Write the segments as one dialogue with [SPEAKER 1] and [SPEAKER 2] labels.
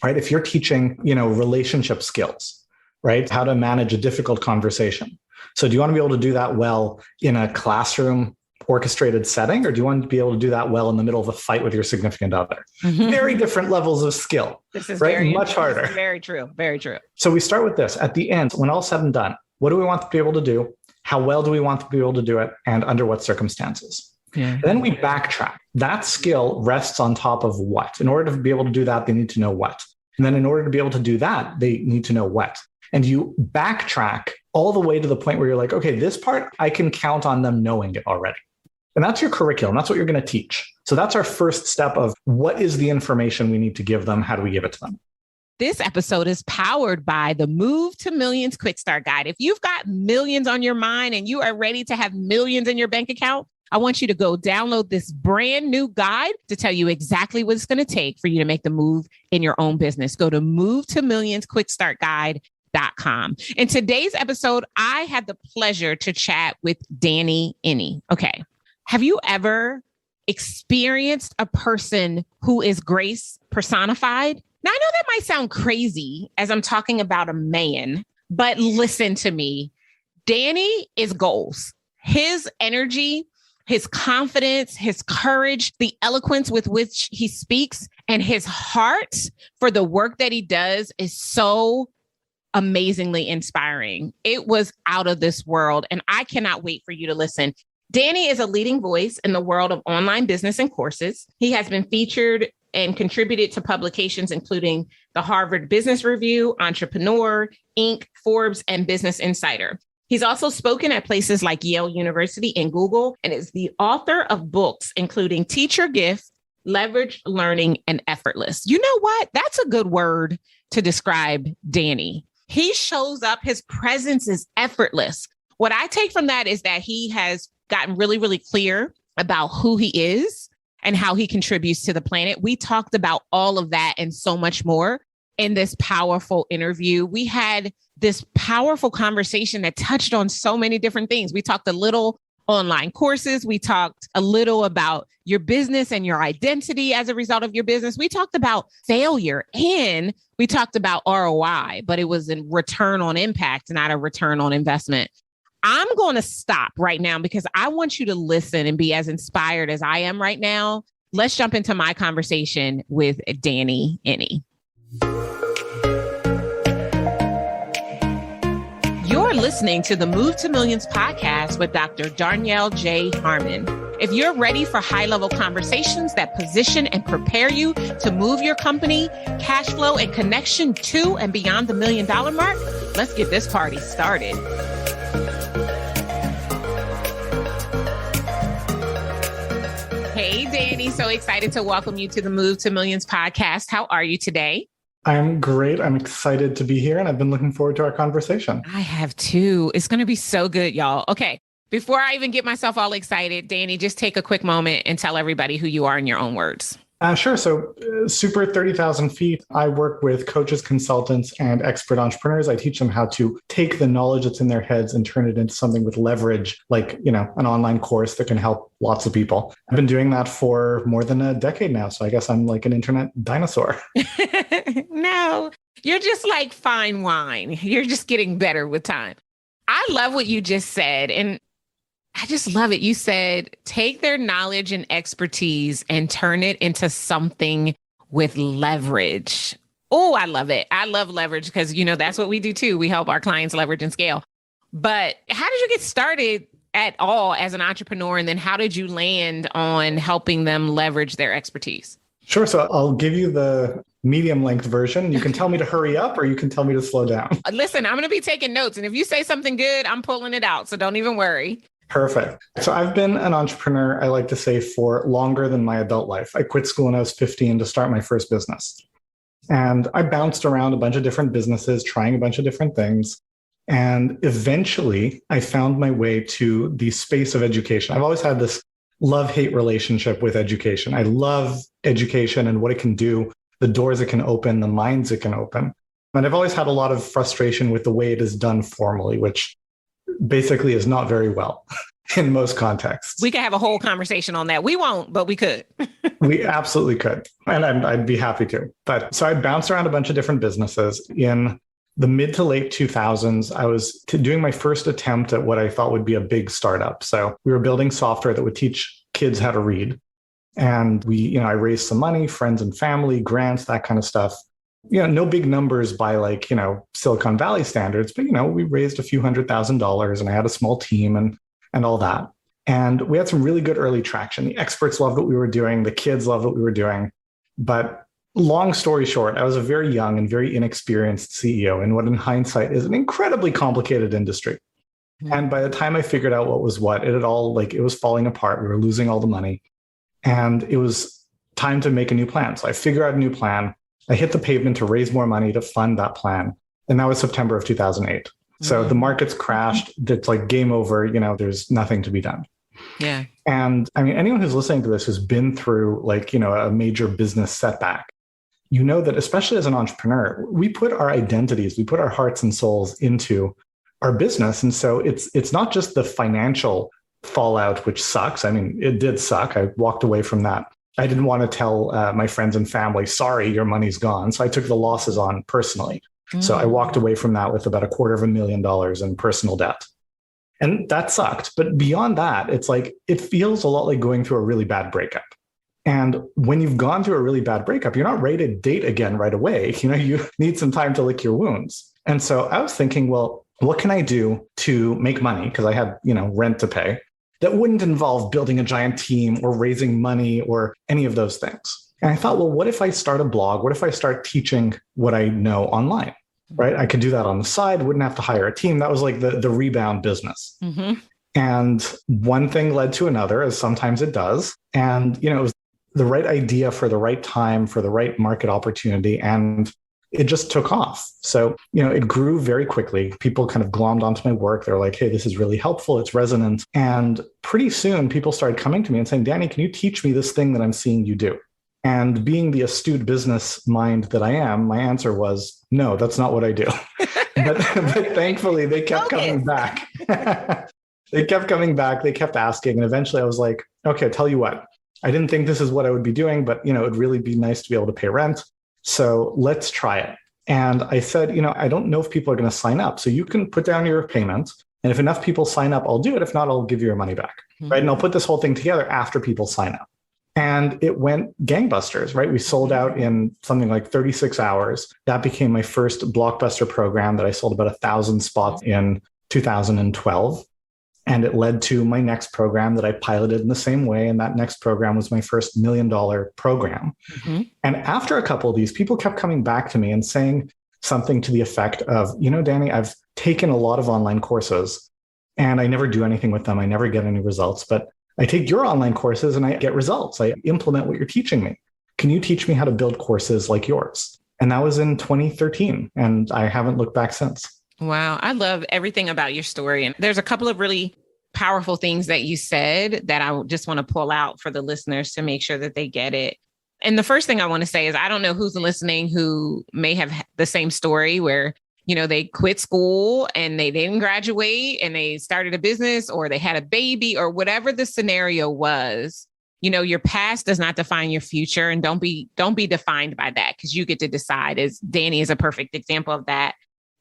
[SPEAKER 1] right? If you're teaching, relationship skills, right? How to manage a difficult conversation. So do you want to be able to do that well in a classroom orchestrated setting, or do you want to be able to do that well in the middle of a fight with your significant other? Very different levels of skill.
[SPEAKER 2] This is
[SPEAKER 1] right? Much harder.
[SPEAKER 2] Very true. Very true.
[SPEAKER 1] So we start with this. At the end, when all said and done, what do we want to be able to do? How well do we want to be able to do it? And under what circumstances? Yeah. Then we backtrack. That skill rests on top of what? In order to be able to do that, they need to know what. And then in order to be able to do that, they need to know what. And you backtrack all the way to the point where you're like, okay, this part, I can count on them knowing it already. And that's your curriculum. That's what you're going to teach. So that's our first step of what is the information we need to give them? How do we give it to them?
[SPEAKER 2] This episode is powered by the Move to Millions Quick Start Guide. If you've got millions on your mind and you are ready to have millions in your bank account, I want you to go download this brand new guide to tell you exactly what it's going to take for you to make the move in your own business. Go to movetomillionsquickstartguide.com. In today's episode, I had the pleasure to chat with Darnyelle. Okay. Have you ever experienced a person who is grace personified? Now, I know that might sound crazy as I'm talking about a man, but listen to me. Danny is goals. His energy, his confidence, his courage, the eloquence with which he speaks, and his heart for the work that he does is so amazingly inspiring. It was out of this world, and I cannot wait for you to listen. Danny is a leading voice in the world of online business and courses. He has been featured and contributed to publications including the Harvard Business Review, Entrepreneur, Inc., Forbes, and Business Insider. He's also spoken at places like Yale University and Google, and is the author of books including Teach Your Gift, Leverage Learning, and Effortless. You know what? That's a good word to describe Danny. He shows up, his presence is effortless. What I take from that is that he has gotten really, really clear about who he is and how he contributes to the planet. We talked about all of that and so much more in this powerful interview. We had this powerful conversation that touched on so many different things. We talked a little online courses. We talked a little about your business and your identity as a result of your business. We talked about failure, and we talked about ROI, but it was a return on impact, not a return on investment. I'm going to stop right now because I want you to listen and be as inspired as I am right now. Let's jump into my conversation with Darnyelle. You're listening to the Move to Millions podcast with Dr. Darnyelle J. Harmon. If you're ready for high-level conversations that position and prepare you to move your company, cash flow, and connection to and beyond the $1 million mark, let's get this party started. Hey, Danny, so excited to welcome you to the Move to Millions podcast. How are you today?
[SPEAKER 1] I'm great. I'm excited to be here, and I've been looking forward to our conversation.
[SPEAKER 2] I have too. It's going to be so good, y'all. Okay. Before I even get myself all excited, Danny, just take a quick moment and tell everybody who you are in your own words.
[SPEAKER 1] Sure. So super 30,000 feet. I work with coaches, consultants, and expert entrepreneurs. I teach them how to take the knowledge that's in their heads and turn it into something with leverage, like, an online course that can help lots of people. I've been doing that for more than a decade now. So I guess I'm like an internet dinosaur.
[SPEAKER 2] No, you're just like fine wine. You're just getting better with time. I love what you just said. And I just love it. You said, take their knowledge and expertise and turn it into something with leverage. Oh, I love it. I love leverage because, that's what we do too. We help our clients leverage and scale. But how did you get started at all as an entrepreneur? And then how did you land on helping them leverage their expertise?
[SPEAKER 1] Sure. So I'll give you the medium length version. You can tell me to hurry up or you can tell me to slow down.
[SPEAKER 2] Listen, I'm going to be taking notes. And if you say something good, I'm pulling it out. So don't even worry.
[SPEAKER 1] Perfect. So I've been an entrepreneur, I like to say, for longer than my adult life. I quit school when I was 15 to start my first business. And I bounced around a bunch of different businesses, trying a bunch of different things. And eventually I found my way to the space of education. I've always had this love-hate relationship with education. I love education and what it can do, the doors it can open, the minds it can open. And I've always had a lot of frustration with the way it is done formally, which basically is not very well. in most contexts.
[SPEAKER 2] We could have a whole conversation on that. We won't, but we could.
[SPEAKER 1] We absolutely could. And I'd be happy to. But so I bounced around a bunch of different businesses. In the mid to late 2000s, I was doing my first attempt at what I thought would be a big startup. So we were building software that would teach kids how to read. And I raised some money, friends and family, grants, that kind of stuff. No big numbers by Silicon Valley standards, but, we raised a few $100,000 and I had a small team and all that. And we had some really good early traction. The experts loved what we were doing. The kids loved what we were doing. But long story short, I was a very young and very inexperienced CEO in what in hindsight is an incredibly complicated industry. Mm-hmm. And by the time I figured out what was what, it was falling apart. We were losing all the money. And it was time to make a new plan. So I figured out a new plan. I hit the pavement to raise more money to fund that plan. And that was September of 2008. Mm-hmm. So the markets crashed. It's like game over. There's nothing to be done.
[SPEAKER 2] Yeah.
[SPEAKER 1] And I mean, anyone who's listening to this who's been through a major business setback, that especially as an entrepreneur, we put our identities, we put our hearts and souls into our business. And so it's not just the financial fallout, which sucks. I mean, it did suck. I walked away from that. I didn't want to tell my friends and family, sorry, your money's gone. So I took the losses on personally. Mm-hmm. So I walked away from that with about $250,000 in personal debt. And that sucked. But beyond that, it's like, it feels a lot like going through a really bad breakup. And when you've gone through a really bad breakup, you're not ready to date again right away. You need some time to lick your wounds. And so I was thinking, well, what can I do to make money? Because I had, rent to pay that wouldn't involve building a giant team or raising money or any of those things. And I thought, well, what if I start a blog? What if I start teaching what I know online? Right? I could do that on the side, wouldn't have to hire a team. That was like the rebound business. Mm-hmm. And one thing led to another, as sometimes it does. And, it was the right idea for the right time, for the right market opportunity. And it just took off. So, it grew very quickly. People kind of glommed onto my work. They're like, hey, this is really helpful. It's resonant. And pretty soon people started coming to me and saying, Danny, can you teach me this thing that I'm seeing you do? And being the astute business mind that I am, my answer was, no, that's not what I do. but thankfully, they kept coming back. They kept coming back. They kept asking. And eventually I was like, okay, tell you what, I didn't think this is what I would be doing, but, it'd really be nice to be able to pay rent. So let's try it. And I said, I don't know if people are going to sign up. So you can put down your payment. And if enough people sign up, I'll do it. If not, I'll give you your money back. Mm-hmm. Right. And I'll put this whole thing together after people sign up. And it went gangbusters, right? We sold out in something like 36 hours. That became my first blockbuster program that I sold about 1,000 spots in 2012. And it led to my next program that I piloted in the same way. And that next program was my first $1 million program. Mm-hmm. And after a couple of these, people kept coming back to me and saying something to the effect of, Danny, I've taken a lot of online courses and I never do anything with them. I never get any results, but I take your online courses and I get results. I implement what you're teaching me. Can you teach me how to build courses like yours? And that was in 2013. And I haven't looked back since.
[SPEAKER 2] Wow. I love everything about your story. And there's a couple of really powerful things that you said that I just want to pull out for the listeners to make sure that they get it. And the first thing I want to say is, I don't know who's listening who may have the same story where, they quit school and they didn't graduate and they started a business or they had a baby or whatever the scenario was. Your past does not define your future, and don't be defined by that, because you get to decide. As Danny is a perfect example of that.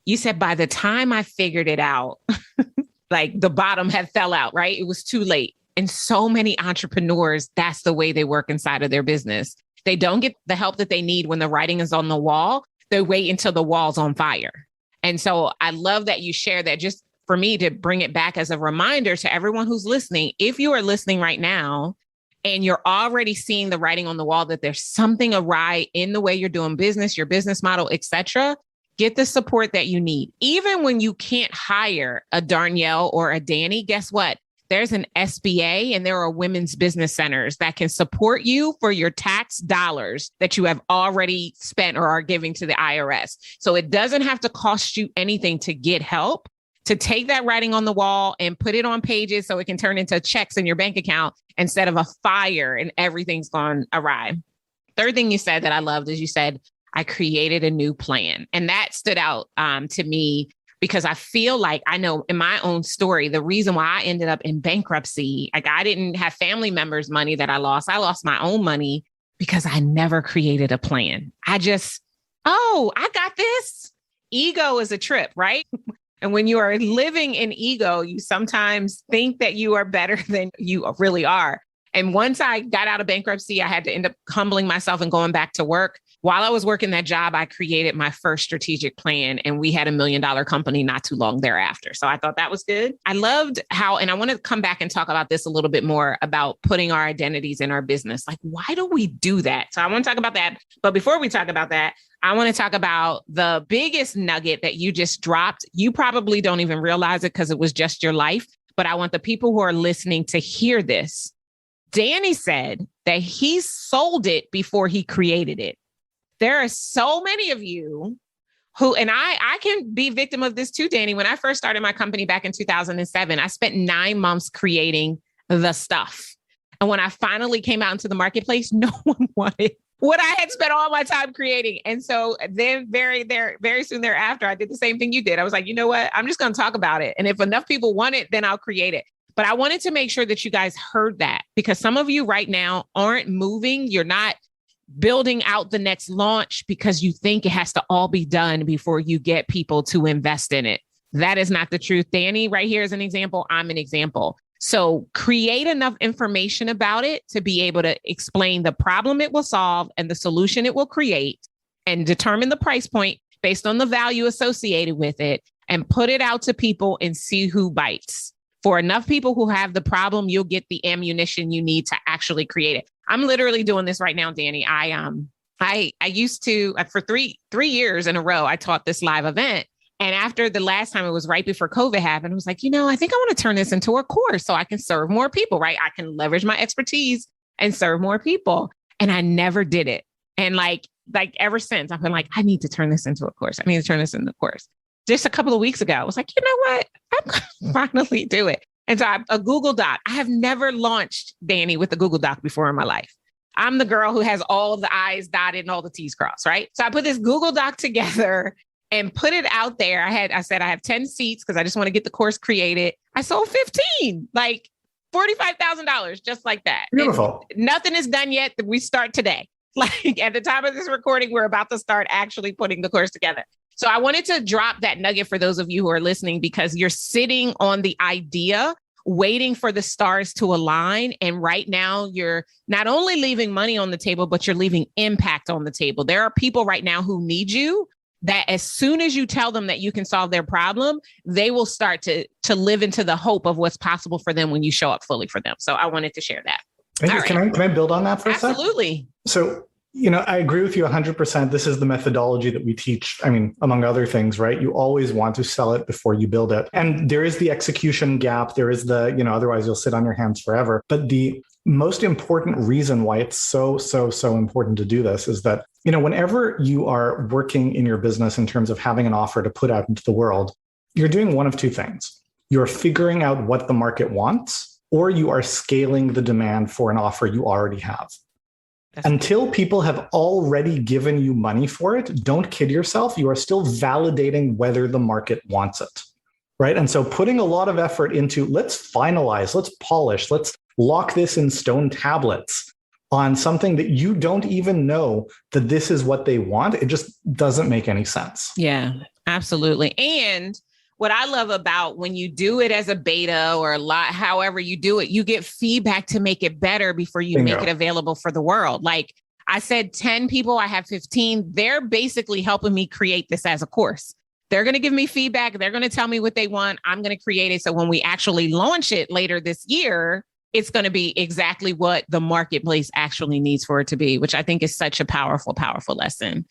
[SPEAKER 2] You said, by the time I figured it out, like the bottom had fell out, right? It was too late. And so many entrepreneurs, that's the way they work inside of their business. They don't get the help that they need when the writing is on the wall. They wait until the wall's on fire. And so I love that you share that, just for me to bring it back as a reminder to everyone who's listening. If you are listening right now and you're already seeing the writing on the wall that there's something awry in the way you're doing business, your business model, etc., get the support that you need. Even when you can't hire a Darnyelle or a Danny, guess what? There's an SBA and there are women's business centers that can support you for your tax dollars that you have already spent or are giving to the IRS. So it doesn't have to cost you anything to get help, to take that writing on the wall and put it on pages so it can turn into checks in your bank account instead of a fire and everything's gone awry. Third thing you said that I loved is you said, I created a new plan. And that stood out to me because I feel like I know in my own story, the reason why I ended up in bankruptcy, like I didn't have family members' money that I lost. I lost my own money because I never created a plan. I got this. Ego is a trip, right? And when you are living in ego, you sometimes think that you are better than you really are. And once I got out of bankruptcy, I had to end up humbling myself and going back to work. While I was working that job, I created my first strategic plan, and we had $1 million company not too long thereafter. So I thought that was good. I loved how, and I want to come back and talk about this a little bit more about putting our identities in our business. Like, why do we do that? So I want to talk about that. But before we talk about that, I want to talk about the biggest nugget that you just dropped. You probably don't even realize it because it was just your life, but I want the people who are listening to hear this. Danny said that he sold it before he created it. There are so many of you who, and I can be victim of this too, Danny. When I first started my company back in 2007, I spent 9 months creating the stuff. And when I finally came out into the marketplace, no one wanted what I had spent all my time creating. And so then very soon thereafter, I did the same thing you did. I was like, you know what? I'm just going to talk about it. And if enough people want it, then I'll create it. But I wanted to make sure that you guys heard that, because some of you right now aren't moving. You're not building out the next launch because you think it has to all be done before you get people to invest in it. That is not the truth. Danny right here is an example. I'm an example. So create enough information about it to be able to explain the problem it will solve and the solution it will create, and determine the price point based on the value associated with it, and put it out to people and see who bites. For enough people who have the problem, you'll get the ammunition you need to actually create it. I'm literally doing this right now, Danny. I used to, for three years in a row, I taught this live event. And after the last time, it was right before COVID happened, I was like, I think I want to turn this into a course so I can serve more people, right? I can leverage my expertise and serve more people. And I never did it. And like ever since, I've been like, I need to turn this into a course. I need to turn this into a course. Just a couple of weeks ago, I was like, you know what? I'm going to finally do it. And so a Google Doc. I have never launched, Danny, with a Google Doc before in my life. I'm the girl who has all the I's dotted and all the T's crossed, right? So I put this Google Doc together and put it out there. I said I have 10 seats because I just want to get the course created. I sold 15, like $45,000, just like that.
[SPEAKER 1] Beautiful.
[SPEAKER 2] And nothing is done yet. We start today. Like at the time of this recording, we're about to start actually putting the course together. So I wanted to drop that nugget for those of you who are listening, because you're sitting on the idea, waiting for the stars to align. And right now you're not only leaving money on the table, but you're leaving impact on the table. There are people right now who need you, that as soon as you tell them that you can solve their problem, they will start to live into the hope of what's possible for them when you show up fully for them. So I wanted to share that.
[SPEAKER 1] Can I build on that for a second?
[SPEAKER 2] Absolutely.
[SPEAKER 1] So, I agree with you 100%. This is the methodology that we teach. I mean, among other things, right? You always want to sell it before you build it. And there is the execution gap. There is the, otherwise you'll sit on your hands forever. But the most important reason why it's so important to do this is that, whenever you are working in your business in terms of having an offer to put out into the world, you're doing one of two things. You're figuring out what the market wants, or you are scaling the demand for an offer you already have. Until people have already given you money for it, don't kid yourself. You are still validating whether the market wants it, right? And so putting a lot of effort into let's finalize, let's polish, let's lock this in stone tablets on something that you don't even know that this is what they want. It just doesn't make any sense.
[SPEAKER 2] Yeah, absolutely. And what I love about when you do it as a beta or a lot, however you do it, you get feedback to make it better before you make it available for the world. Like I said, 10 people, I have 15. They're basically helping me create this as a course. They're going to give me feedback. They're going to tell me what they want. I'm going to create it. So when we actually launch it later this year, it's going to be exactly what the marketplace actually needs for it to be, which I think is such a powerful, powerful lesson.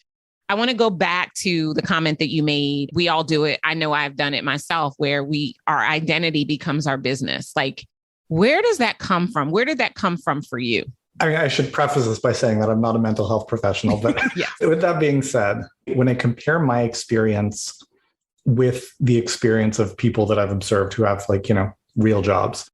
[SPEAKER 2] I want to go back to the comment that you made. We all do it. I know I've done it myself, where our identity becomes our business. Like, where does that come from? Where did that come from for you?
[SPEAKER 1] I mean, I should preface this by saying that I'm not a mental health professional, but yes. With that being said, when I compare my experience with the experience of people that I've observed who have real jobs,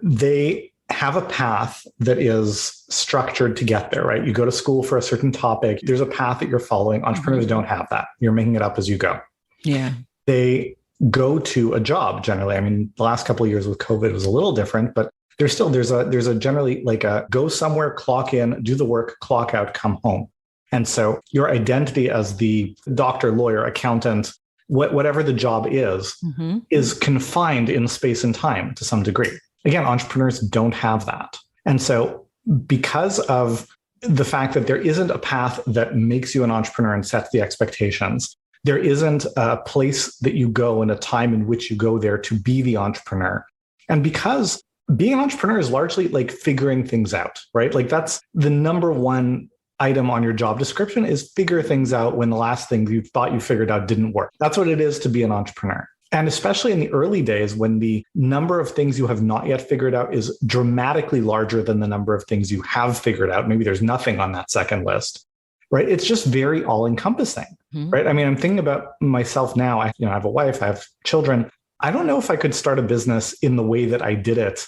[SPEAKER 1] they have a path that is structured to get there, right? You go to school for a certain topic. There's a path that you're following. Entrepreneurs don't have that. You're making it up as you go.
[SPEAKER 2] Yeah.
[SPEAKER 1] They go to a job generally. I mean, the last couple of years with COVID was a little different, but there's a generally like a go somewhere, clock in, do the work, clock out, come home. And so your identity as the doctor, lawyer, accountant, whatever the job is confined in space and time to some degree. Again, entrepreneurs don't have that. And so because of the fact that there isn't a path that makes you an entrepreneur and sets the expectations, there isn't a place that you go and a time in which you go there to be the entrepreneur. And because being an entrepreneur is largely like figuring things out, right? Like that's the number one item on your job description is figure things out when the last thing you thought you figured out didn't work. That's what it is to be an entrepreneur. And especially in the early days when the number of things you have not yet figured out is dramatically larger than the number of things you have figured out. Maybe there's nothing on that second list, right? It's just very all encompassing, right? I mean, I'm thinking about myself now. I have a wife, I have children. I don't know if I could start a business in the way that I did it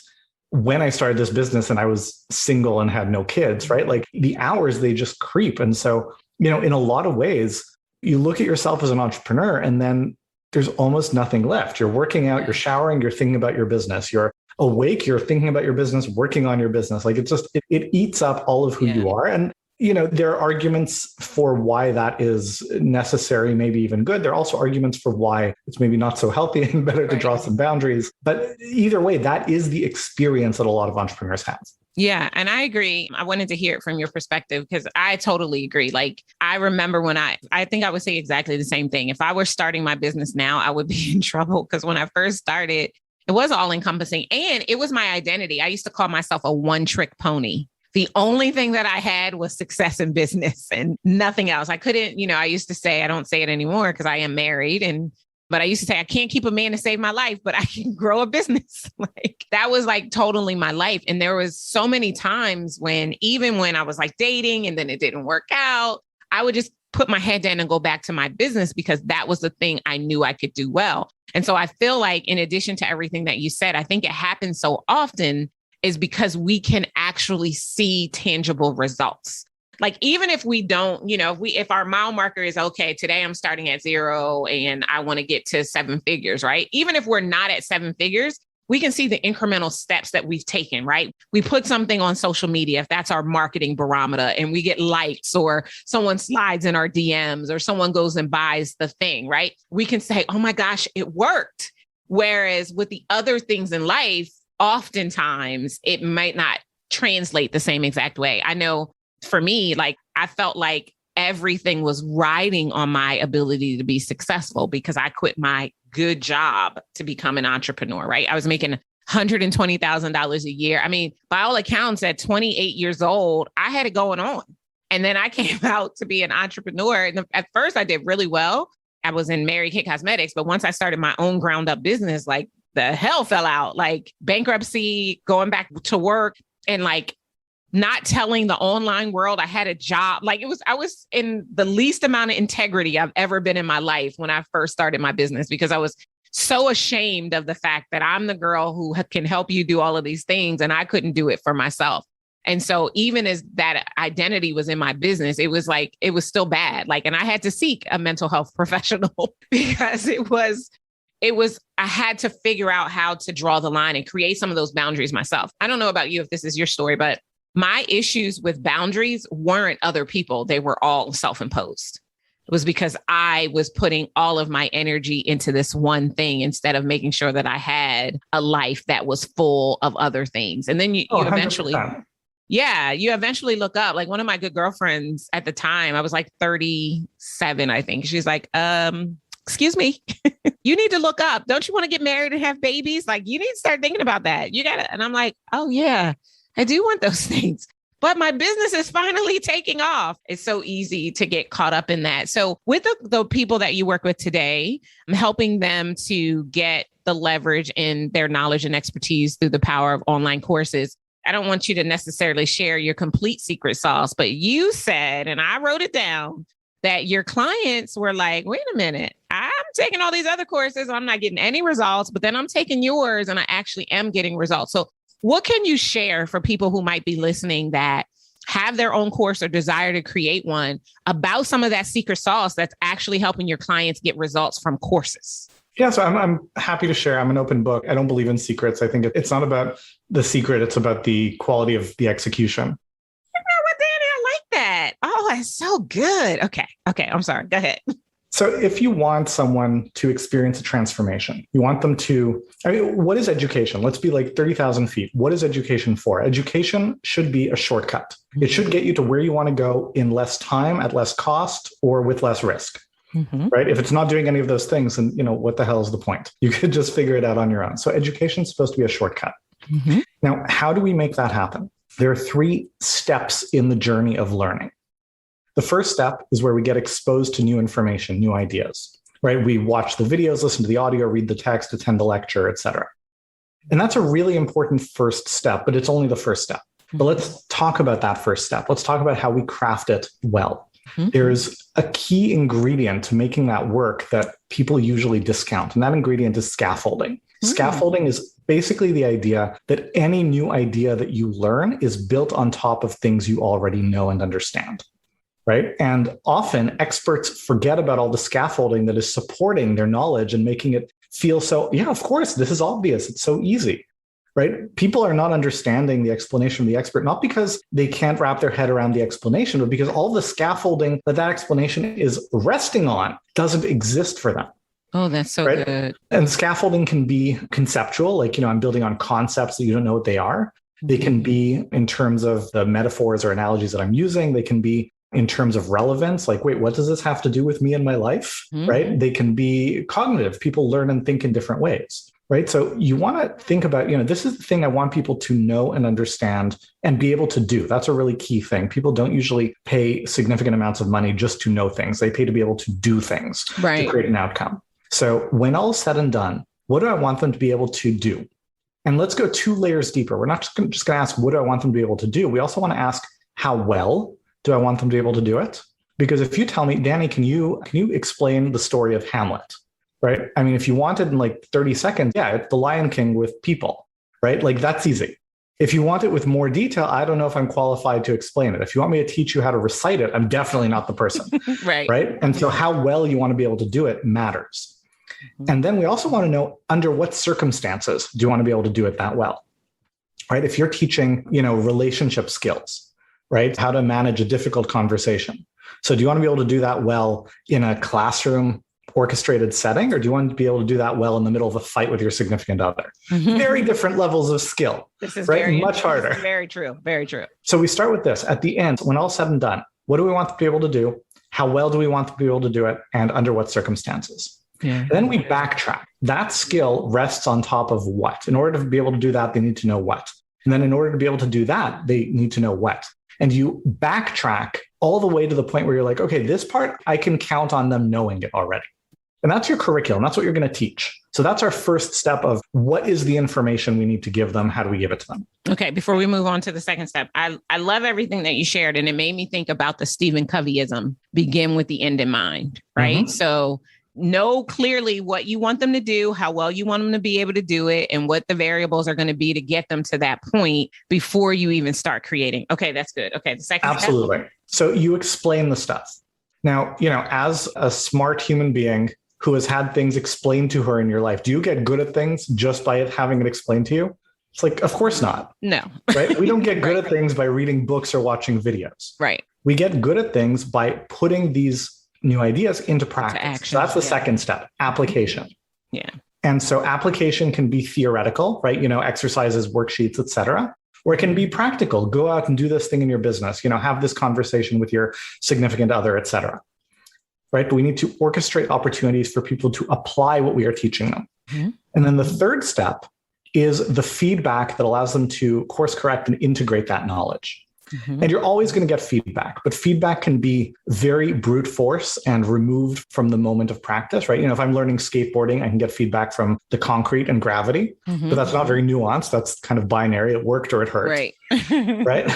[SPEAKER 1] when I started this business and I was single and had no kids, right? Like the hours, they just creep. And so, in a lot of ways, you look at yourself as an entrepreneur and then there's almost nothing left. You're working out, you're showering, you're thinking about your business. You're awake, you're thinking about your business, working on your business. Like it eats up all of who you are. And, there are arguments for why that is necessary, maybe even good. There are also arguments for why it's maybe not so healthy and better to draw some boundaries. But either way, that is the experience that a lot of entrepreneurs have.
[SPEAKER 2] Yeah. And I agree. I wanted to hear it from your perspective because I totally agree. Like I remember when I think I would say exactly the same thing. If I were starting my business now, I would be in trouble because when I first started, it was all encompassing and it was my identity. I used to call myself a one-trick pony. The only thing that I had was success in business and nothing else. I couldn't, I used to say, I don't say it anymore because I am married. But I used to say, I can't keep a man to save my life, but I can grow a business. Like that was like totally my life. And there was so many times even when I was like dating and then it didn't work out, I would just put my head down and go back to my business because that was the thing I knew I could do well. And so I feel like in addition to everything that you said, I think it happens so often is because we can actually see tangible results. Like, even if we don't, if our mile marker is, okay, today I'm starting at 0 and I want to get to 7 figures, right? Even if we're not at 7 figures, we can see the incremental steps that we've taken, right? We put something on social media, if that's our marketing barometer, and we get likes or someone slides in our DMs or someone goes and buys the thing, right? We can say, oh my gosh, it worked. Whereas with the other things in life, oftentimes it might not translate the same exact way. I know for me, like I felt like everything was riding on my ability to be successful because I quit my good job to become an entrepreneur, right? I was making $120,000 a year. I mean, by all accounts, at 28 years old, I had it going on. And then I came out to be an entrepreneur. And at first I did really well. I was in Mary Kay Cosmetics, but once I started my own ground up business, like the hell fell out, like bankruptcy, going back to work and like not telling the online world I had a job. Like I was in the least amount of integrity I've ever been in my life when I first started my business because I was so ashamed of the fact that I'm the girl who can help you do all of these things and I couldn't do it for myself. And so even as that identity was in my business, it was like, it was still bad. Like, and I had to seek a mental health professional because I had to figure out how to draw the line and create some of those boundaries myself. I don't know about you if this is your story, but my issues with boundaries weren't other people. They were all self-imposed. It was because I was putting all of my energy into this one thing instead of making sure that I had a life that was full of other things. And then you eventually, you eventually look up. Like one of my good girlfriends at the time, I was like 37, I think. She's like, excuse me, you need to look up. Don't you want to get married and have babies? Like you need to start thinking about that. You got to. And I'm like, oh yeah, I do want those things. But my business is finally taking off. It's so easy to get caught up in that. So with the people that you work with today, I'm helping them to get the leverage in their knowledge and expertise through the power of online courses. I don't want you to necessarily share your complete secret sauce, but you said, and I wrote it down, that your clients were like, wait a minute, I'm taking all these other courses. I'm not getting any results, but then I'm taking yours and I actually am getting results. So what can you share for people who might be listening that have their own course or desire to create one about some of that secret sauce that's actually helping your clients get results from courses?
[SPEAKER 1] Yeah, so I'm happy to share. I'm an open book. I don't believe in secrets. I think it's not about the secret. It's about the quality of the execution.
[SPEAKER 2] You know what, Danny? I like that. Oh, that's so good. Okay. I'm sorry. Go ahead.
[SPEAKER 1] So if you want someone to experience a transformation, you want them to, what is education? Let's be like 30,000 feet. What is education for? Education should be a shortcut. It should get you to where you want to go in less time, at less cost, or with less risk. Right? If it's not doing any of those things, then, what the hell is the point? You could just figure it out on your own. So education is supposed to be a shortcut. Now, how do we make that happen? There are 3 steps in the journey of learning. The first step is where we get exposed to new information, new ideas, right? We watch the videos, listen to the audio, read the text, attend the lecture, etc. And that's a really important first step, but it's only the first step. But let's talk about that first step. Let's talk about how we craft it well. There's a key ingredient to making that work that people usually discount, and that ingredient is scaffolding. Scaffolding is basically the idea that any new idea that you learn is built on top of things you already know and understand. Right. And often experts forget about all the scaffolding that is supporting their knowledge and making it feel so, yeah, of course, this is obvious. It's so easy. Right. People are not understanding the explanation of the expert, not because they can't wrap their head around the explanation, but because all the scaffolding that explanation is resting on doesn't exist for them.
[SPEAKER 2] Oh, that's so good.
[SPEAKER 1] And scaffolding can be conceptual, like, I'm building on concepts that you don't know what they are. They can be in terms of the metaphors or analogies that I'm using. They can be in terms of relevance, like, wait, what does this have to do with me and my life, right? They can be cognitive. People learn and think in different ways, right? So you want to think about, this is the thing I want people to know and understand and be able to do. That's a really key thing. People don't usually pay significant amounts of money just to know things. They pay to be able to do things to create an outcome. So when all is said and done, what do I want them to be able to do? And let's go 2 layers deeper. We're not just going to ask, what do I want them to be able to do? We also want to ask, how well do I want them to be able to do it? Because if you tell me, Danny, can you explain the story of Hamlet, right? I mean, if you wanted in like 30 seconds, yeah, it's the Lion King with people, right? Like, that's easy. If you want it with more detail, I don't know if I'm qualified to explain it. If you want me to teach you how to recite it, I'm definitely not the person, right? And so how well you want to be able to do it matters. And then we also want to know, under what circumstances do you want to be able to do it that well, right? If you're teaching, relationship skills, right? How to manage a difficult conversation. So do you want to be able to do that well in a classroom orchestrated setting, or do you want to be able to do that well in the middle of a fight with your significant other? Very different levels of skill.
[SPEAKER 2] This is
[SPEAKER 1] right? Much harder.
[SPEAKER 2] This is very true. Very true.
[SPEAKER 1] So we start with this. At the end, when all said and done, what do we want to be able to do? How well do we want to be able to do it? And under what circumstances? Then we backtrack. That skill rests on top of what? In order to be able to do that, they need to know what. And then in order to be able to do that, they need to know what. And you backtrack all the way to the point where you're like, okay, this part, I can count on them knowing it already. And that's your curriculum. That's what you're going to teach. So that's our first step of what is the information we need to give them? How do we give it to them?
[SPEAKER 2] Okay. Before we move on to the second step, I love everything that you shared. And it made me think about the Stephen Coveyism, begin with the end in mind, right? So know clearly what you want them to do, how well you want them to be able to do it, and what the variables are going to be to get them to that point before you even start creating. Okay, that's good. Okay, the second
[SPEAKER 1] Absolutely. Step. So you explain the stuff. Now, as a smart human being who has had things explained to her in your life, do you get good at things just by having it explained to you? It's like, of course not.
[SPEAKER 2] No.
[SPEAKER 1] Right? We don't get good at things by reading books or watching videos.
[SPEAKER 2] Right.
[SPEAKER 1] We get good at things by putting these new ideas into practice. So that's the second step, application.
[SPEAKER 2] Yeah.
[SPEAKER 1] And so application can be theoretical, right? Exercises, worksheets, et cetera, or it can be practical. Go out and do this thing in your business, have this conversation with your significant other, et cetera. Right? But we need to orchestrate opportunities for people to apply what we are teaching them. And then the third step is the feedback that allows them to course correct and integrate that knowledge. And you're always going to get feedback, but feedback can be very brute force and removed from the moment of practice, right? If I'm learning skateboarding, I can get feedback from the concrete and gravity, but that's not very nuanced. That's kind of binary. It worked or it hurt.
[SPEAKER 2] Right.
[SPEAKER 1] Right.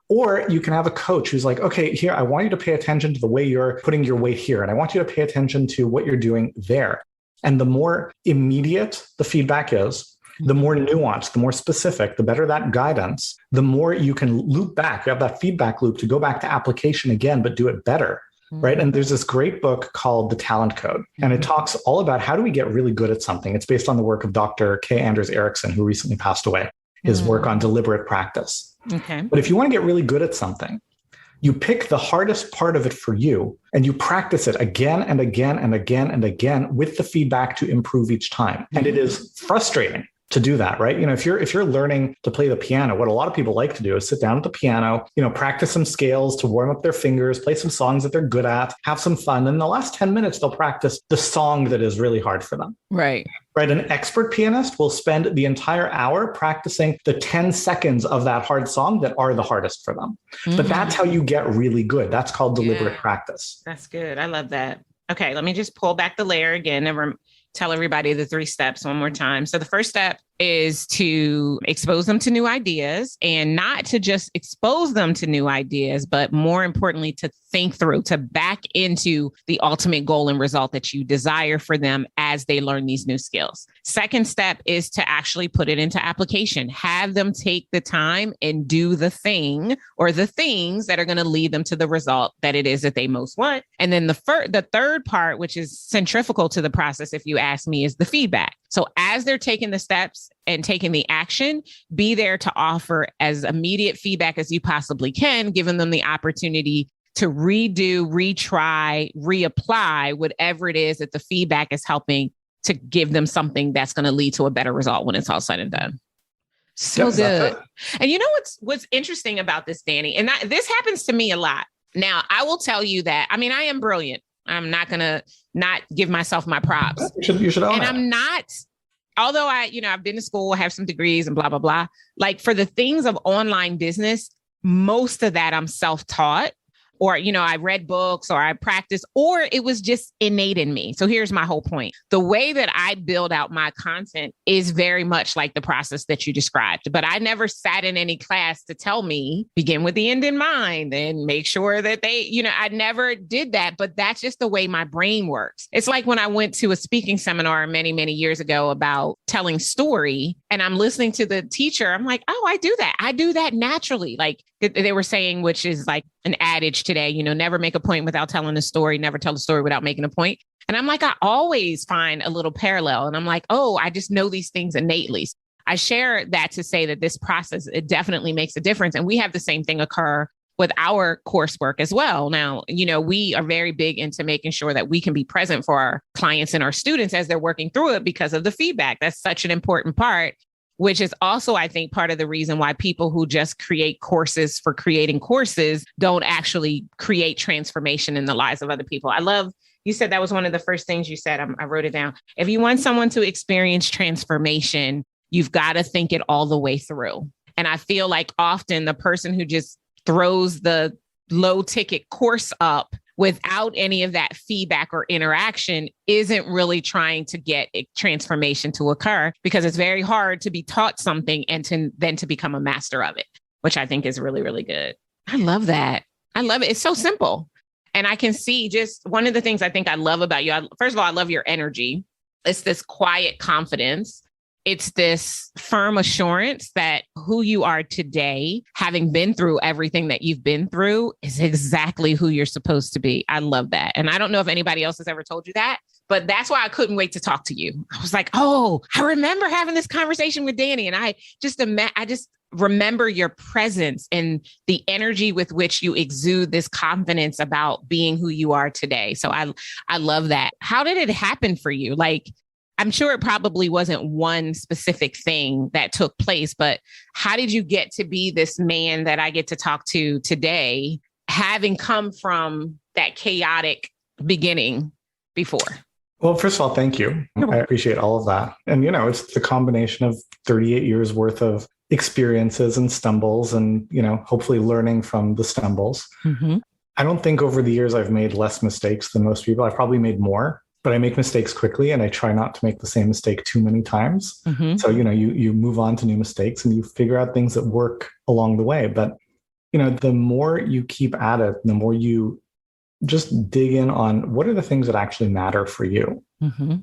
[SPEAKER 1] Or you can have a coach who's like, okay, here, I want you to pay attention to the way you're putting your weight here. And I want you to pay attention to what you're doing there. And the more immediate the feedback is, the more nuanced, the more specific, the better that guidance, the more you can loop back. You have that feedback loop to go back to application again, but do it better. Right. And there's this great book called The Talent Code, and it talks all about how do we get really good at something. It's based on the work of Dr. K. Anders Ericsson, who recently passed away, his work on deliberate practice.
[SPEAKER 2] Okay.
[SPEAKER 1] But if you want to get really good at something, you pick the hardest part of it for you and you practice it again and again and again and again with the feedback to improve each time. And it is frustrating to do that, right? If you're learning to play the piano, what a lot of people like to do is sit down at the piano, practice some scales to warm up their fingers, play some songs that they're good at, have some fun. And in the last 10 minutes, they'll practice the song that is really hard for them.
[SPEAKER 2] Right.
[SPEAKER 1] Right. An expert pianist will spend the entire hour practicing the 10 seconds of that hard song that are the hardest for them. But that's how you get really good. That's called deliberate practice.
[SPEAKER 2] That's good. I love that. Okay. Let me just pull back the layer again and tell everybody the 3 steps one more time. So the first step is to expose them to new ideas, and not to just expose them to new ideas, but more importantly, to think through, to back into the ultimate goal and result that you desire for them as they learn these new skills. Second step is to actually put it into application. Have them take the time and do the thing or the things that are going to lead them to the result that it is that they most want. And then the third part, which is centrifugal to the process, if you ask me, is the feedback. So as they're taking the steps and taking the action, be there to offer as immediate feedback as you possibly can, giving them the opportunity to redo, retry, reapply whatever it is that the feedback is helping to give them something that's going to lead to a better result when it's all said and done. So good. And you know what's interesting about this, Danny, and this happens to me a lot. Now, I will tell you that, I am brilliant. I'm not going to not give myself my props.
[SPEAKER 1] You should own
[SPEAKER 2] and
[SPEAKER 1] it.
[SPEAKER 2] I'm not, although I've been to school, have some degrees and blah, blah, blah. Like for the things of online business, most of that I'm self-taught, or, I read books or I practiced, or it was just innate in me. So here's my whole point. The way that I build out my content is very much like the process that you described, but I never sat in any class to tell me, begin with the end in mind and make sure that I never did that, but that's just the way my brain works. It's like when I went to a speaking seminar many, many years ago about telling story, and I'm listening to the teacher. I'm like, oh, I do that. I do that naturally. Like they were saying, which is like an adage today, never make a point without telling a story, never tell a story without making a point. And I'm like, I always find a little parallel. And I'm like, oh, I just know these things innately. I share that to say that this process, it definitely makes a difference. And we have the same thing occur with our coursework as well. Now, we are very big into making sure that we can be present for our clients and our students as they're working through it because of the feedback. That's such an important part, which is also, I think, part of the reason why people who just create courses for creating courses don't actually create transformation in the lives of other people. I love, you said that was one of the first things you said. I wrote it down. If you want someone to experience transformation, you've got to think it all the way through. And I feel like often the person who just throws the low ticket course up without any of that feedback or interaction isn't really trying to get a transformation to occur, because it's very hard to be taught something and then to become a master of it, which I think is really, really good. I love that. I love it. It's so simple. And I can see just one of the things I think I love about you. First of all, I love your energy. It's this quiet confidence. It's this firm assurance that who you are today, having been through everything that you've been through, is exactly who you're supposed to be. I love that. And I don't know if anybody else has ever told you that, but that's why I couldn't wait to talk to you. I was like, oh, I remember having this conversation with Danny, and I just remember your presence and the energy with which you exude this confidence about being who you are today. So I love that. How did it happen for you? Like, I'm sure it probably wasn't one specific thing that took place, but how did you get to be this man that I get to talk to today, having come from that chaotic beginning before?
[SPEAKER 1] Well, first of all, thank you. I appreciate all of that. And, it's the combination of 38 years worth of experiences and stumbles and, hopefully learning from the stumbles. Mm-hmm. I don't think over the years I've made less mistakes than most people. I've probably made more. But I make mistakes quickly, and I try not to make the same mistake too many times. Mm-hmm. So, you move on to new mistakes and you figure out things that work along the way. But, the more you keep at it, the more you just dig in on what are the things that actually matter for you. Mm-hmm.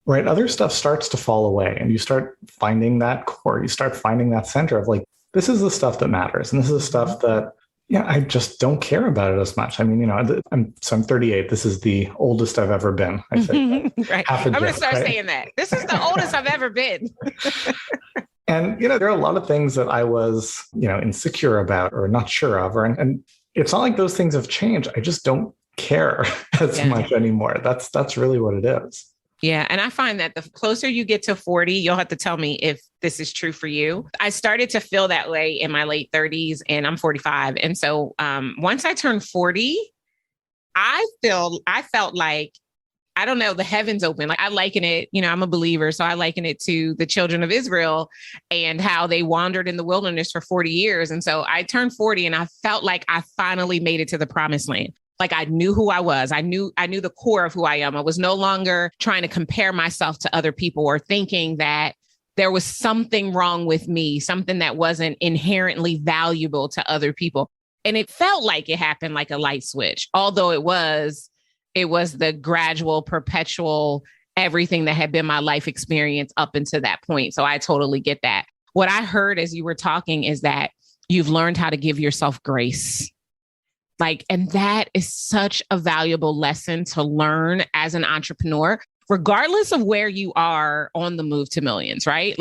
[SPEAKER 1] right, other stuff starts to fall away and you start finding that core, you start finding that center of like, this is the stuff that matters. And this is the stuff that, yeah, I just don't care about it as much. I mean, I'm 38. This is the oldest I've ever been. I say
[SPEAKER 2] right. I'm going to start saying that. This is the oldest I've ever been.
[SPEAKER 1] And, there are a lot of things that I was, insecure about or not sure of, and it's not like those things have changed. I just don't care as much anymore. That's really what it is.
[SPEAKER 2] Yeah. And I find that the closer you get to 40, you'll have to tell me if this is true for you. I started to feel that way in my late 30s and I'm 45. And so once I turned 40, I felt like, I don't know, the heavens open. Like I liken it, I'm a believer. So I liken it to the children of Israel and how they wandered in the wilderness for 40 years. And so I turned 40 and I felt like I finally made it to the promised land. Like I knew who I was. I knew the core of who I am. I was no longer trying to compare myself to other people or thinking that there was something wrong with me, something that wasn't inherently valuable to other people. And it felt like it happened like a light switch, although it was the gradual, perpetual, everything that had been my life experience up until that point. So I totally get that. What I heard as you were talking is that you've learned how to give yourself grace. And that is such a valuable lesson to learn as an entrepreneur, regardless of where you are on the move to millions, right?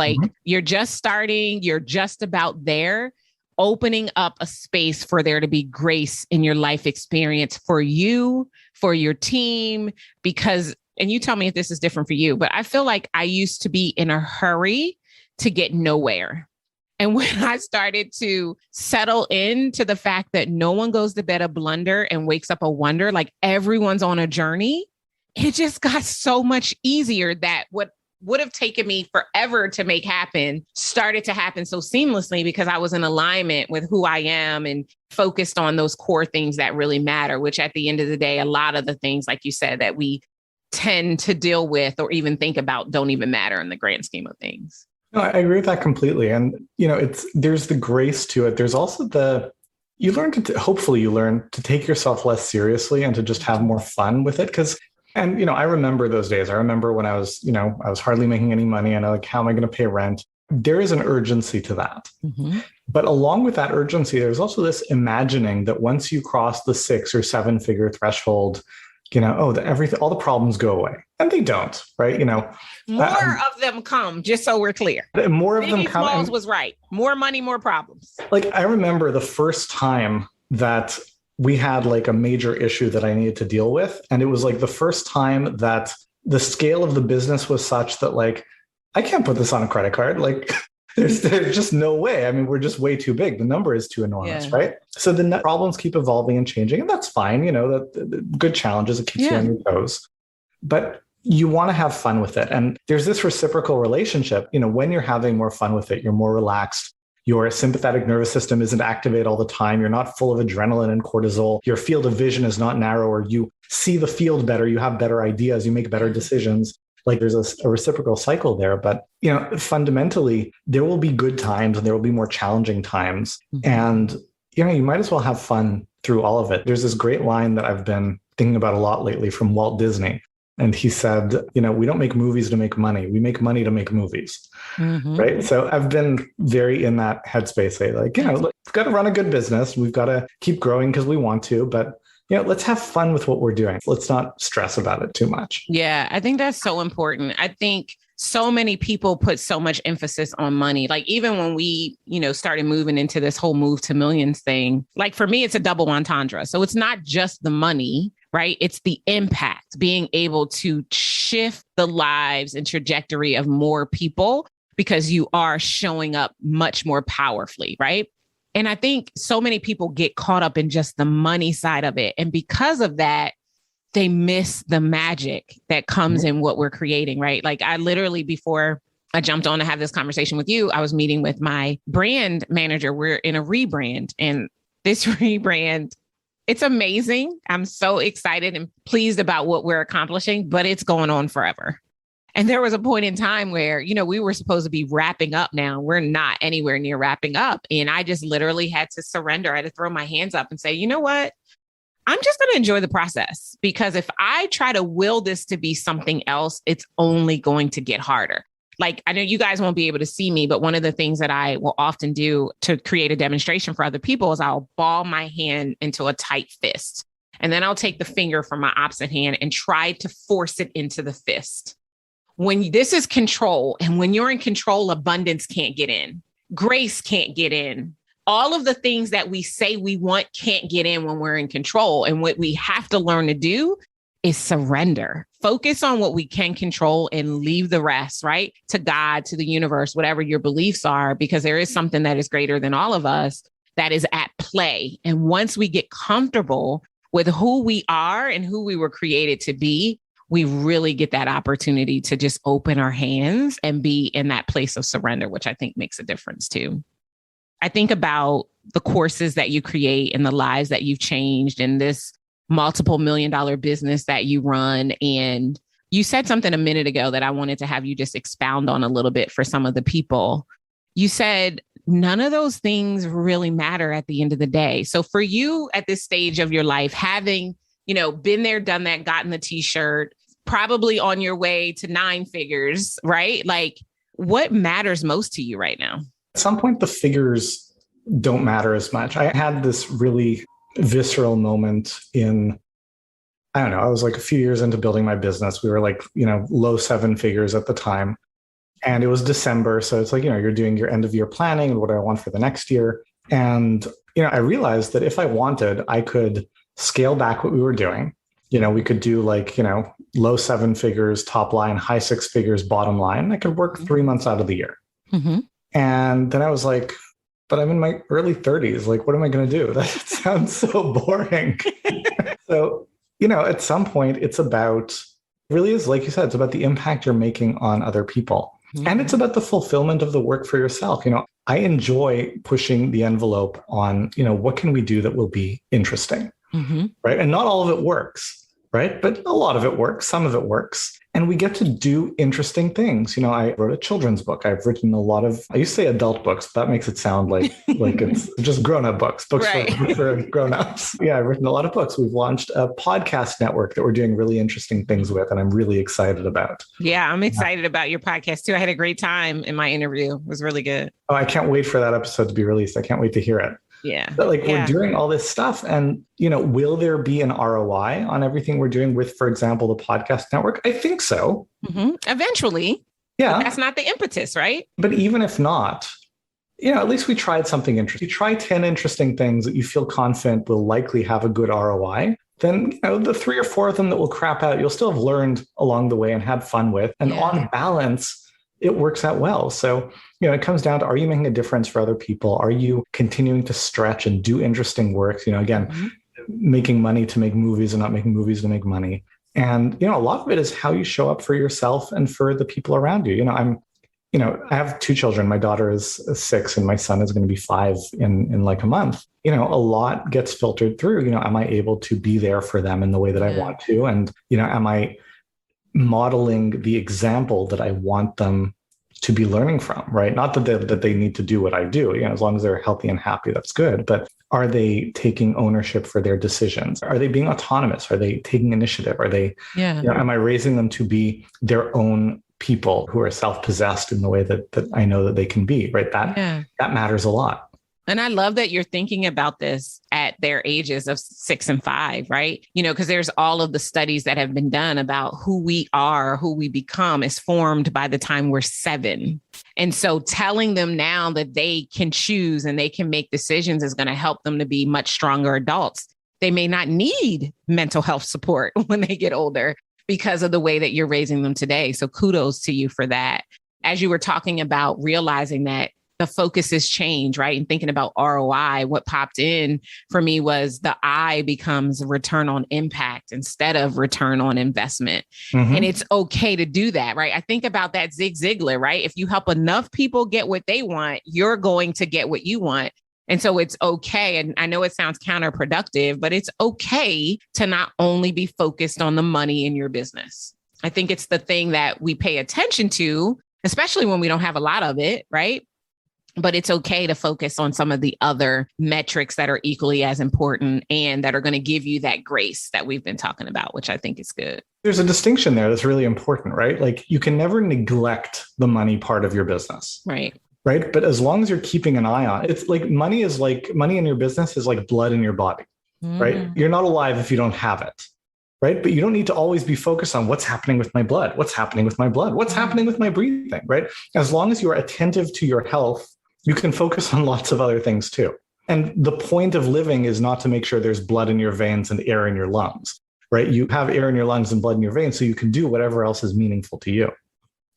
[SPEAKER 2] You're just starting, you're just about there, opening up a space for there to be grace in your life experience for you, for your team, because, and you tell me if this is different for you, but I feel like I used to be in a hurry to get nowhere. And when I started to settle into the fact that no one goes to bed a blunder and wakes up a wonder, like everyone's on a journey, it just got so much easier that what would have taken me forever to make happen started to happen so seamlessly because I was in alignment with who I am and focused on those core things that really matter, which at the end of the day, a lot of the things, like you said, that we tend to deal with or even think about don't even matter in the grand scheme of things.
[SPEAKER 1] No, I agree with that completely. And, there's the grace to it. There's also hopefully you learn to take yourself less seriously and to just have more fun with it. I remember those days. I remember when I was hardly making any money and I'm like, how am I going to pay rent? There is an urgency to that. Mm-hmm. But along with that urgency, there's also this imagining that once you cross the 6 or 7 figure threshold, all the problems go away. And they don't, right?
[SPEAKER 2] More of them come, just so we're clear.
[SPEAKER 1] More of them come.
[SPEAKER 2] Smalls was right. More money, more problems.
[SPEAKER 1] I remember the first time that we had a major issue that I needed to deal with. And it was the first time that the scale of the business was such that I can't put this on a credit card. There's just no way. I mean, we're just way too big. The number is too enormous, right? So the problems keep evolving and changing, and that's fine. The good challenges, it keeps you on your toes. But you want to have fun with it. And there's this reciprocal relationship. When you're having more fun with it, you're more relaxed. Your sympathetic nervous system isn't activated all the time. You're not full of adrenaline and cortisol. Your field of vision is not narrower. You see the field better. You have better ideas. You make better decisions. There's a reciprocal cycle there. But, fundamentally, there will be good times and there will be more challenging times. Mm-hmm. And, you might as well have fun through all of it. There's this great line that I've been thinking about a lot lately from Walt Disney. And he said, we don't make movies to make money. We make money to make movies. Mm-hmm. Right. So I've been very in that headspace. We've got to run a good business. We've got to keep growing because we want to. But, let's have fun with what we're doing. Let's not stress about it too much.
[SPEAKER 2] Yeah, I think that's so important. I think so many people put so much emphasis on money. Even when we, started moving into this whole move to millions thing, for me, it's a double entendre. So it's not just the money, right? It's the impact, being able to shift the lives and trajectory of more people because you are showing up much more powerfully, right? And I think so many people get caught up in just the money side of it. And because of that, they miss the magic that comes in what we're creating, right? I literally, before I jumped on to have this conversation with you, I was meeting with my brand manager. We're in a rebrand, and this rebrand, it's amazing. I'm so excited and pleased about what we're accomplishing, but it's going on forever. And there was a point in time where, we were supposed to be wrapping up now. We're not anywhere near wrapping up. And I just literally had to surrender. I had to throw my hands up and say, you know what? I'm just going to enjoy the process, because if I try to will this to be something else, it's only going to get harder. Like, I know you guys won't be able to see me, but one of the things that I will often do to create a demonstration for other people is I'll ball my hand into a tight fist. And then I'll take the finger from my opposite hand and try to force it into the fist. When this is control, and when you're in control, abundance can't get in. Grace can't get in. All of the things that we say we want can't get in when we're in control. And what we have to learn to do is surrender. Focus on what we can control and leave the rest, right? To God, to the universe, whatever your beliefs are, because there is something that is greater than all of us that is at play. And once we get comfortable with who we are and who we were created to be, we really get that opportunity to just open our hands and be in that place of surrender, which I think makes a difference too. I think about the courses that you create and the lives that you've changed and this multiple $1 million business that you run. And you said something a minute ago that I wanted to have you just expound on a little bit for some of the people. You said none of those things really matter at the end of the day. So for you at this stage of your life, having, been there, done that, gotten the t-shirt, probably on your way to 9 figures, right? Like, what matters most to you right now?
[SPEAKER 1] At some point, the figures don't matter as much. I had this really visceral moment I was like a few years into building my business. We were like, low 7 figures at the time. And it was December. So it's like, you're doing your end of year planning and what do I want for the next year. And, I realized that if I wanted, I could scale back what we were doing. We could do like, low 7 figures, top line, high 6 figures, bottom line. I could work 3 months out of the year. Mm-hmm. And then I was like, but I'm in my early 30s. Like, what am I going to do? That sounds so boring. So, at some point really is, like you said, it's about the impact you're making on other people. Mm-hmm. And it's about the fulfillment of the work for yourself. I enjoy pushing the envelope on, what can we do that will be interesting? Mm-hmm. Right. And not all of it works. Right. But a lot of it works. Some of it works. And we get to do interesting things. I wrote a children's book. I've written a lot of, I used to say adult books, but that makes it sound like it's just grown-up books right. for grown-ups. Yeah, I've written a lot of books. We've launched a podcast network that we're doing really interesting things with, and I'm really excited about.
[SPEAKER 2] Yeah, I'm excited about your podcast too. I had a great time in my interview. It was really good.
[SPEAKER 1] Oh, I can't wait for that episode to be released. I can't wait to hear it.
[SPEAKER 2] Yeah.
[SPEAKER 1] But we're doing all this stuff and, will there be an ROI on everything we're doing with, for example, the podcast network? I think so.
[SPEAKER 2] Mm-hmm. Eventually. Yeah. But that's not the impetus, right?
[SPEAKER 1] But even if not, at least we tried something interesting. You try 10 interesting things that you feel confident will likely have a good ROI. Then, the 3 or 4 of them that will crap out, you'll still have learned along the way and had fun with. And on balance, it works out well. So, it comes down to, are you making a difference for other people? Are you continuing to stretch and do interesting work? Again, mm-hmm. making money to make movies and not making movies to make money. And, a lot of it is how you show up for yourself and for the people around you. I have 2 children. My daughter is 6 and my son is going to be 5 in like a month. A lot gets filtered through, am I able to be there for them in the way that I want to? And, am I modeling the example that I want them to be learning from, right? Not that they need to do what I do, as long as they're healthy and happy, that's good. But are they taking ownership for their decisions? Are they being autonomous? Are they taking initiative? Are they, am I raising them to be their own people who are self-possessed in the way that I know that they can be, right? That matters a lot.
[SPEAKER 2] And I love that you're thinking about this at their ages of 6 and 5, right? Because there's all of the studies that have been done about who we are, who we become is formed by the time we're 7. And so telling them now that they can choose and they can make decisions is going to help them to be much stronger adults. They may not need mental health support when they get older because of the way that you're raising them today. So kudos to you for that. As you were talking about realizing that the focus has changed, right? And thinking about ROI, what popped in for me was the I becomes return on impact instead of return on investment. Mm-hmm. And it's okay to do that, right? I think about that Zig Ziglar, right? If you help enough people get what they want, you're going to get what you want. And so it's okay. And I know it sounds counterproductive, but it's okay to not only be focused on the money in your business. I think it's the thing that we pay attention to, especially when we don't have a lot of it, right? But it's okay to focus on some of the other metrics that are equally as important and that are going to give you that grace that we've been talking about, which I think is good.
[SPEAKER 1] There's a distinction there that's really important, right? Like you can never neglect the money part of your business.
[SPEAKER 2] Right.
[SPEAKER 1] Right. But as long as you're keeping an eye on it, it's like money in your business is like blood in your body, right? You're not alive if you don't have it. Right. But you don't need to always be focused on what's happening with my blood, what's happening with my blood, what's happening with my breathing. Right. As long as you are attentive to your health, you can focus on lots of other things too. And the point of living is not to make sure there's blood in your veins and air in your lungs. Right. You have air in your lungs and blood in your veins, so you can do whatever else is meaningful to you.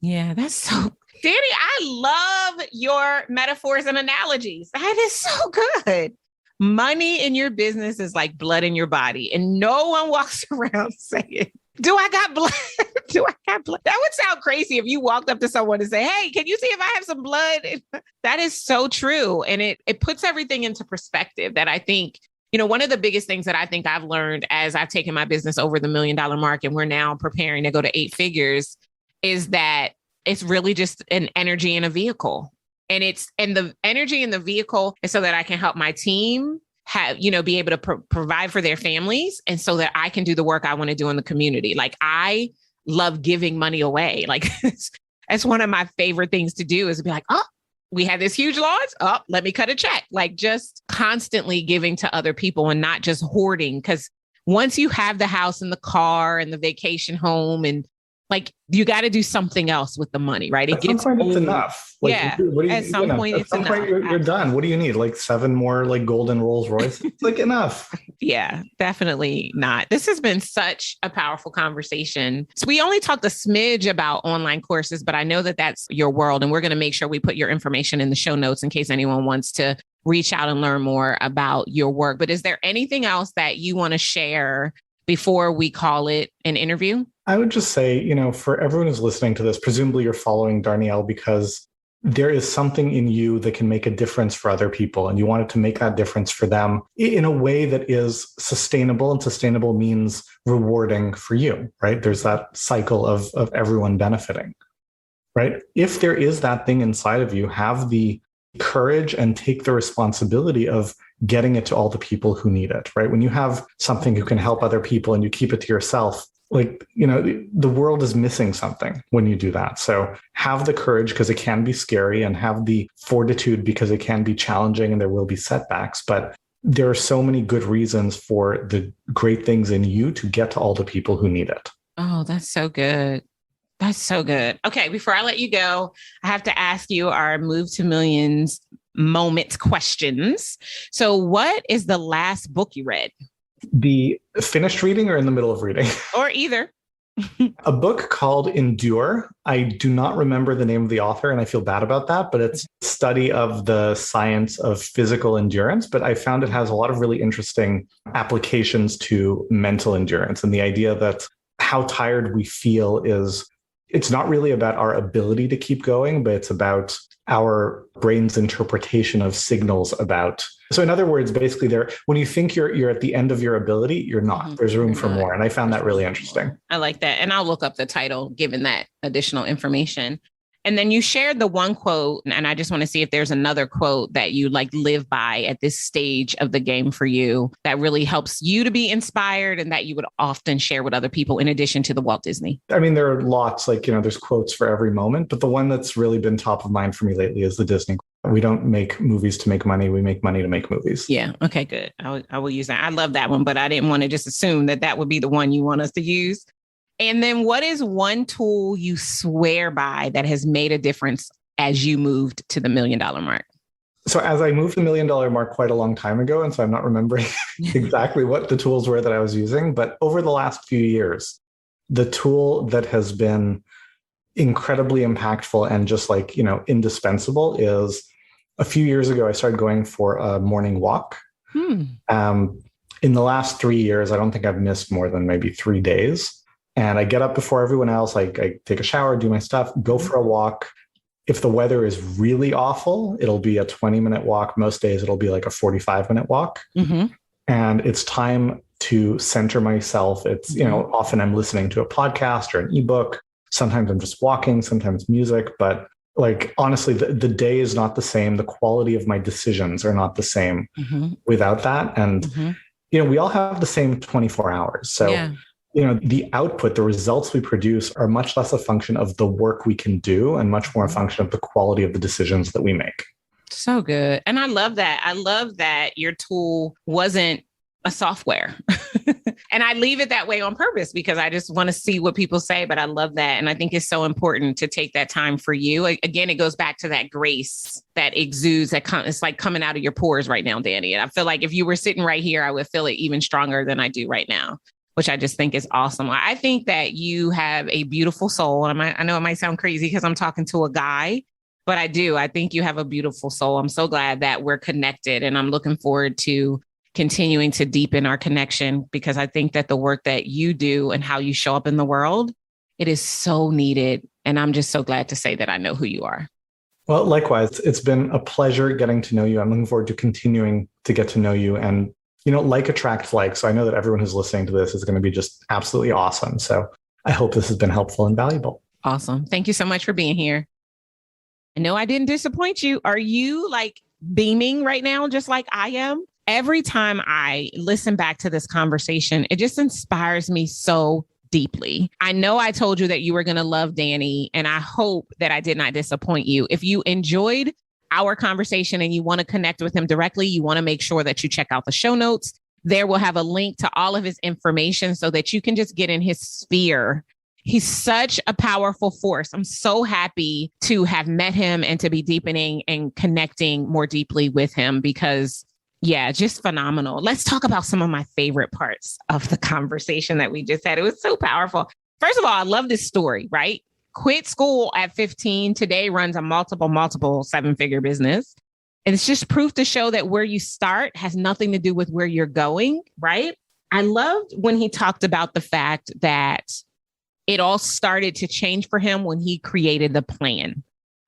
[SPEAKER 2] Yeah, that's so. Danny, I love your metaphors and analogies. That is so good. Money in your business is like blood in your body. And no one walks around saying, do I got blood? Do I got blood? That would sound crazy if you walked up to someone and say, hey, can you see if I have some blood? That is so true. And it puts everything into perspective that I think, one of the biggest things that I think I've learned as I've taken my business over the $1 million mark and we're now preparing to go to 8 figures is that it's really just an energy in a vehicle. And the energy in the vehicle is so that I can help my team be able to provide for their families. And so that I can do the work I want to do in the community. Like I love giving money away. Like that's one of my favorite things to do is be like, oh, we had this huge loss. Oh, let me cut a check. Like just constantly giving to other people and not just hoarding. Because once you have the house and the car and the vacation home and like you got to do something else with the money, right?
[SPEAKER 1] At some point, it's enough. Like,
[SPEAKER 2] yeah. At some point, it's enough.
[SPEAKER 1] You're done. What do you need? Like 7 more like golden Rolls Royce? It's like enough.
[SPEAKER 2] Yeah, definitely not. This has been such a powerful conversation. So we only talked a smidge about online courses, but I know that that's your world. And we're going to make sure we put your information in the show notes in case anyone wants to reach out and learn more about your work. But is there anything else that you want to share before we call it an interview?
[SPEAKER 1] I would just say, for everyone who's listening to this, presumably you're following Darnyelle because there is something in you that can make a difference for other people. And you wanted to make that difference for them in a way that is sustainable, and sustainable means rewarding for you, right? There's that cycle of everyone benefiting, right? If there is that thing inside of you, have the courage and take the responsibility of getting it to all the people who need it, right? When you have something who can help other people and you keep it to yourself, the world is missing something when you do that. So have the courage because it can be scary, and have the fortitude because it can be challenging and there will be setbacks. But there are so many good reasons for the great things in you to get to all the people who need it.
[SPEAKER 2] Oh, that's so good. That's so good. Okay, before I let you go, I have to ask you our Move to Millions moment questions. So what is the last book you read?
[SPEAKER 1] The finished reading or in the middle of reading?
[SPEAKER 2] Or either.
[SPEAKER 1] A book called Endure. I do not remember the name of the author, and I feel bad about that, but it's a study of the science of physical endurance. But I found it has a lot of really interesting applications to mental endurance, and the idea that how tired we feel it's not really about our ability to keep going, but it's about our brain's interpretation of signals about. So in other words, basically when you think you're at the end of your ability, you're not. Mm-hmm. There's room for more. And I found that really interesting.
[SPEAKER 2] I like that. And I'll look up the title given that additional information. And then you shared the one quote, and I just want to see if there's another quote that you live by at this stage of the game for you that really helps you to be inspired and that you would often share with other people in addition to the Walt Disney.
[SPEAKER 1] I mean, there are lots, there's quotes for every moment, but the one that's really been top of mind for me lately is the Disney quote. We don't make movies to make money. We make money to make movies.
[SPEAKER 2] Yeah. Okay, good. I will use that. I love that one, but I didn't want to just assume that would be the one you want us to use. And then what is one tool you swear by that has made a difference as you moved to the $1 million mark?
[SPEAKER 1] So as I moved the $1 million mark quite a long time ago, and so I'm not remembering exactly what the tools were that I was using, but over the last few years, the tool that has been incredibly impactful and just indispensable is a few years ago, I started going for a morning walk. In the last 3 years, I don't think I've missed more than maybe 3 days. And I get up before everyone else. I take a shower, do my stuff, go for a walk. If the weather is really awful, it'll be a 20-minute walk. Most days it'll be like a 45-minute walk. Mm-hmm. And it's time to center myself. It's, often I'm listening to a podcast or an ebook. Sometimes I'm just walking, sometimes music. But Like, honestly, the day is not the same. The quality of my decisions are not the same without that. And, we all have the same 24 hours. So, the output, the results we produce are much less a function of the work we can do and much more a function of the quality of the decisions that we make.
[SPEAKER 2] So good. And I love that. I love that your tool wasn't a software. And I leave it that way on purpose because I just want to see what people say, but I love that. And I think it's so important to take that time for you. Again, it goes back to that grace that exudes, it's like coming out of your pores right now, Danny. And I feel like if you were sitting right here, I would feel it even stronger than I do right now, which I just think is awesome. I think that you have a beautiful soul. And I know it might sound crazy because I'm talking to a guy, but I do. I think you have a beautiful soul. I'm so glad that we're connected, and I'm looking forward to continuing to deepen our connection, because I think that the work that you do and how you show up in the world, it is so needed. And I'm just so glad to say that I know who you are.
[SPEAKER 1] Well, likewise, it's been a pleasure getting to know you. I'm looking forward to continuing to get to know you. And, like attracts like. So I know that everyone who's listening to this is going to be just absolutely awesome. So I hope this has been helpful and valuable.
[SPEAKER 2] Awesome. Thank you so much for being here. I know I didn't disappoint you. Are you like beaming right now, just like I am? Every time I listen back to this conversation, it just inspires me so deeply. I know I told you that you were going to love Danny, and I hope that I did not disappoint you. If you enjoyed our conversation and you want to connect with him directly, you want to make sure that you check out the show notes. There we'll have a link to all of his information so that you can just get in his sphere. He's such a powerful force. I'm so happy to have met him and to be deepening and connecting more deeply with him because just phenomenal. Let's talk about some of my favorite parts of the conversation that we just had. It was so powerful. First of all, I love this story, right? Quit school at 15. Today runs a multiple 7-figure business. And it's just proof to show that where you start has nothing to do with where you're going, right? I loved when he talked about the fact that it all started to change for him when he created the plan.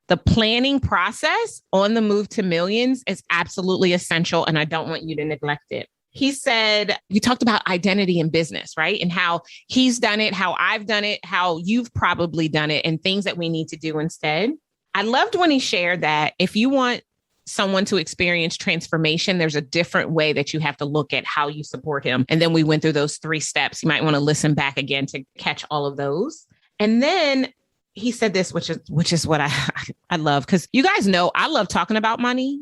[SPEAKER 2] The planning process on the move to millions is absolutely essential, and I don't want you to neglect it. He said, you talked about identity in business, right? And how he's done it, how I've done it, how you've probably done it, and things that we need to do instead. I loved when he shared that if you want someone to experience transformation, there's a different way that you have to look at how you support him. And then we went through those 3 steps. You might want to listen back again to catch all of those. And then he said this, which is what I love, because you guys know I love talking about money.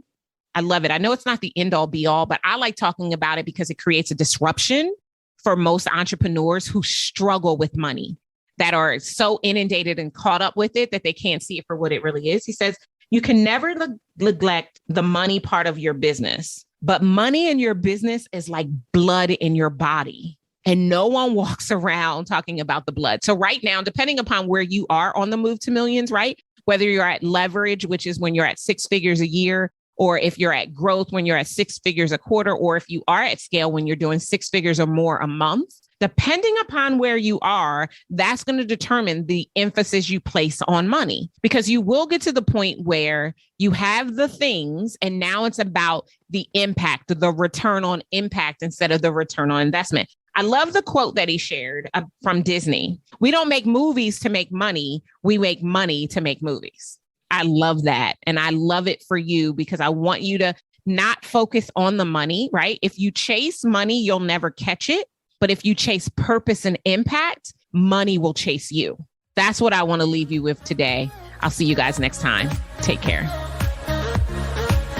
[SPEAKER 2] I love it. I know it's not the end all be all, but I like talking about it because it creates a disruption for most entrepreneurs who struggle with money, that are so inundated and caught up with it that they can't see it for what it really is. He says, you can never neglect the money part of your business, but money in your business is like blood in your body. And no one walks around talking about the blood. So right now, depending upon where you are on the move to millions, right? Whether you're at leverage, which is when you're at 6 figures a year, or if you're at growth, when you're at 6 figures a quarter, or if you are at scale, when you're doing 6 figures or more a month, depending upon where you are, that's going to determine the emphasis you place on money, because you will get to the point where you have the things and now it's about the impact, the return on impact instead of the return on investment. I love the quote that he shared from Disney. We don't make movies to make money. We make money to make movies. I love that. And I love it for you because I want you to not focus on the money, right? If you chase money, you'll never catch it. But if you chase purpose and impact, money will chase you. That's what I want to leave you with today. I'll see you guys next time. Take care.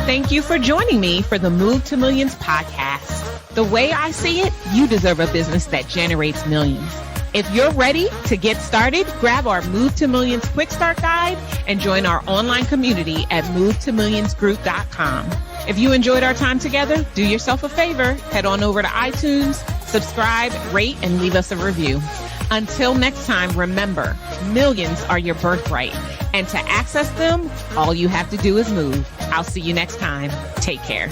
[SPEAKER 2] Thank you for joining me for the Move to Millions podcast. The way I see it, you deserve a business that generates millions. If you're ready to get started, grab our Move to Millions Quick Start Guide and join our online community at movetomillionsgroup.com. If you enjoyed our time together, do yourself a favor, head on over to iTunes, subscribe, rate, and leave us a review. Until next time, remember, millions are your birthright. And to access them, all you have to do is move. I'll see you next time. Take care.